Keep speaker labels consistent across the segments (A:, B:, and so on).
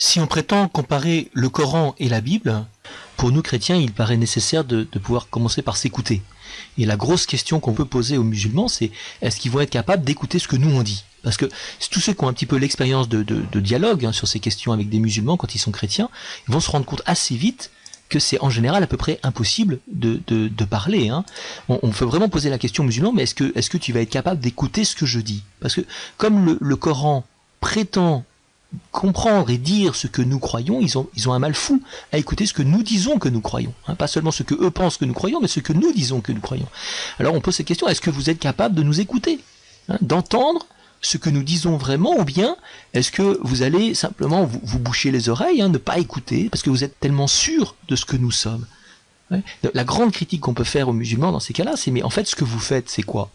A: Si on prétend comparer le Coran et la Bible, pour nous chrétiens, il paraît nécessaire de pouvoir commencer par s'écouter. Et la grosse question qu'on peut poser aux musulmans, c'est est-ce qu'ils vont être capables d'écouter ce que nous on dit? Parce que tous ceux qui ont un petit peu l'expérience de dialogue sur ces questions avec des musulmans quand ils sont chrétiens, ils vont se rendre compte assez vite que c'est en général à peu près impossible de parler. On peut vraiment poser la question aux musulmans, mais est-ce que tu vas être capable d'écouter ce que je dis? Parce que comme le Coran prétend comprendre et dire ce que nous croyons, ils ont un mal fou à écouter ce que nous disons que nous croyons. Pas seulement ce que eux pensent que nous croyons, mais ce que nous disons que nous croyons. Alors on pose cette question, est-ce que vous êtes capable de nous écouter, d'entendre ce que nous disons vraiment, ou bien est-ce que vous allez simplement vous boucher les oreilles, ne pas écouter, parce que vous êtes tellement sûr de ce que nous sommes? La grande critique qu'on peut faire aux musulmans dans ces cas-là, c'est mais en fait ce que vous faites, c'est quoi?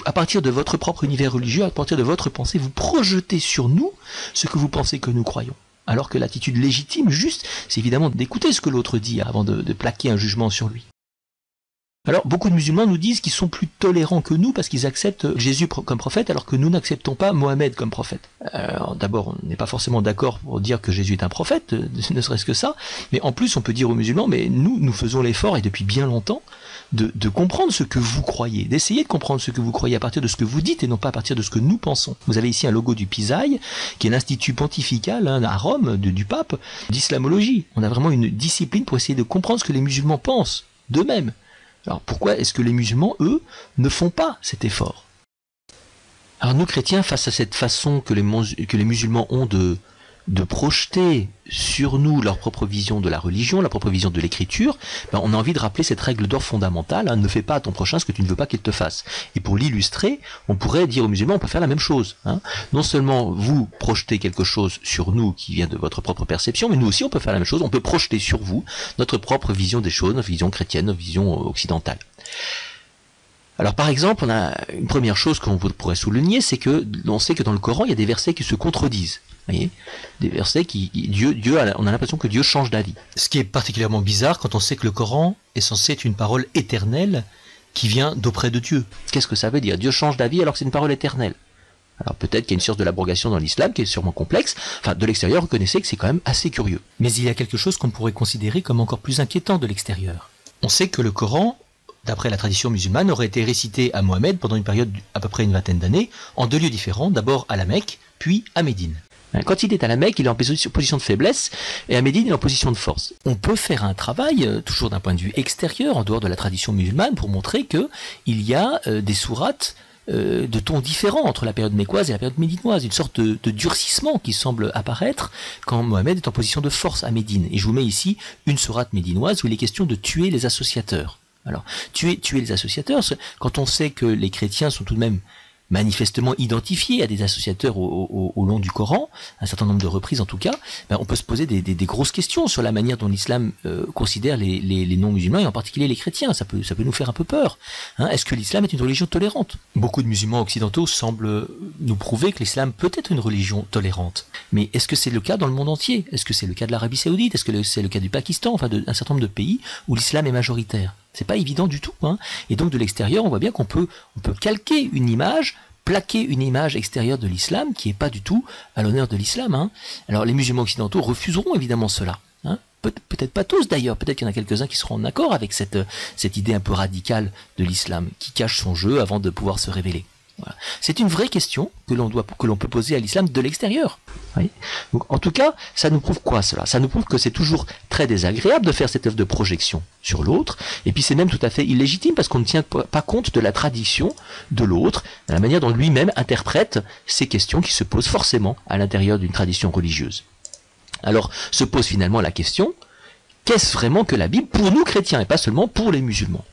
A: À partir de votre propre univers religieux, à partir de votre pensée, vous projetez sur nous ce que vous pensez que nous croyons. Alors que l'attitude légitime, juste, c'est évidemment d'écouter ce que l'autre dit avant de plaquer un jugement sur lui. Alors, beaucoup de musulmans nous disent qu'ils sont plus tolérants que nous parce qu'ils acceptent Jésus comme prophète alors que nous n'acceptons pas Mohamed comme prophète. D'abord, on n'est pas forcément d'accord pour dire que Jésus est un prophète, ne serait-ce que ça, mais en plus on peut dire aux musulmans, mais nous faisons l'effort, et depuis bien longtemps, de comprendre ce que vous croyez, d'essayer de comprendre ce que vous croyez à partir de ce que vous dites et non pas à partir de ce que nous pensons. Vous avez ici un logo du Pisaï, qui est l'institut pontifical à Rome, du pape, d'islamologie. On a vraiment une discipline pour essayer de comprendre ce que les musulmans pensent d'eux-mêmes. Alors pourquoi est-ce que les musulmans, eux, ne font pas cet effort? Alors nous chrétiens, face à cette façon que les musulmans ont de projeter sur nous leur propre vision de la religion, leur propre vision de l'écriture, on a envie de rappeler cette règle d'or fondamentale, ne fais pas à ton prochain ce que tu ne veux pas qu'il te fasse. Et pour l'illustrer, on pourrait dire aux musulmans, on peut faire la même chose. Non seulement vous projetez quelque chose sur nous qui vient de votre propre perception, mais nous aussi on peut faire la même chose, on peut projeter sur vous notre propre vision des choses, notre vision chrétienne, notre vision occidentale. Alors par exemple, on a une première chose qu'on pourrait souligner, c'est que on sait que dans le Coran, il y a des versets qui se contredisent. Vous voyez, des versets on a l'impression que Dieu change d'avis. Ce qui est particulièrement bizarre quand on sait que le Coran est censé être une parole éternelle qui vient d'auprès de Dieu. Qu'est-ce que ça veut dire? Dieu change d'avis alors que c'est une parole éternelle. Alors peut-être qu'il y a une science de l'abrogation dans l'islam qui est sûrement complexe. Enfin, de l'extérieur, reconnaissez que c'est quand même assez curieux. Mais il y a quelque chose qu'on pourrait considérer comme encore plus inquiétant de l'extérieur. On sait que le Coran, d'après la tradition musulmane, aurait été récité à Mohammed pendant une période d'à peu près une vingtaine d'années, en deux lieux différents, d'abord à la Mecque, puis à Médine. Quand il est à la Mecque, il est en position de faiblesse, et à Médine, il est en position de force. On peut faire un travail, toujours d'un point de vue extérieur, en dehors de la tradition musulmane, pour montrer que il y a des sourates de tons différents entre la période mécoise et la période médinoise, une sorte de durcissement qui semble apparaître quand Mohammed est en position de force à Médine. Et je vous mets ici une sourate médinoise où il est question de tuer les associateurs. Alors, tuer les associateurs, quand on sait que les chrétiens sont tout de même manifestement identifiés à des associateurs au long du Coran, un certain nombre de reprises en tout cas, on peut se poser des grosses questions sur la manière dont l'islam considère les non-musulmans et en particulier les chrétiens. Ça peut nous faire un peu peur. Est-ce que l'islam est une religion tolérante? Beaucoup de musulmans occidentaux semblent nous prouver que l'islam peut être une religion tolérante. Mais est-ce que c'est le cas dans le monde entier? Est-ce que c'est le cas de l'Arabie Saoudite? Est-ce que c'est le cas du Pakistan? Enfin, d'un certain nombre de pays où l'islam est majoritaire. C'est pas évident du tout. Et donc de l'extérieur, on voit bien qu'on peut calquer une image, plaquer une image extérieure de l'islam qui est pas du tout à l'honneur de l'islam. Alors les musulmans occidentaux refuseront évidemment cela. Peut-être pas tous d'ailleurs, peut-être qu'il y en a quelques-uns qui seront en accord avec cette idée un peu radicale de l'islam, qui cache son jeu avant de pouvoir se révéler. Voilà. C'est une vraie question que l'on peut poser à l'islam de l'extérieur. Oui. Donc, en tout cas, ça nous prouve quoi cela? Ça nous prouve que c'est toujours très désagréable de faire cette œuvre de projection sur l'autre, et puis c'est même tout à fait illégitime parce qu'on ne tient pas compte de la tradition de l'autre, de la manière dont lui-même interprète ces questions qui se posent forcément à l'intérieur d'une tradition religieuse. Alors se pose finalement la question, qu'est-ce vraiment que la Bible pour nous chrétiens et pas seulement pour les musulmans?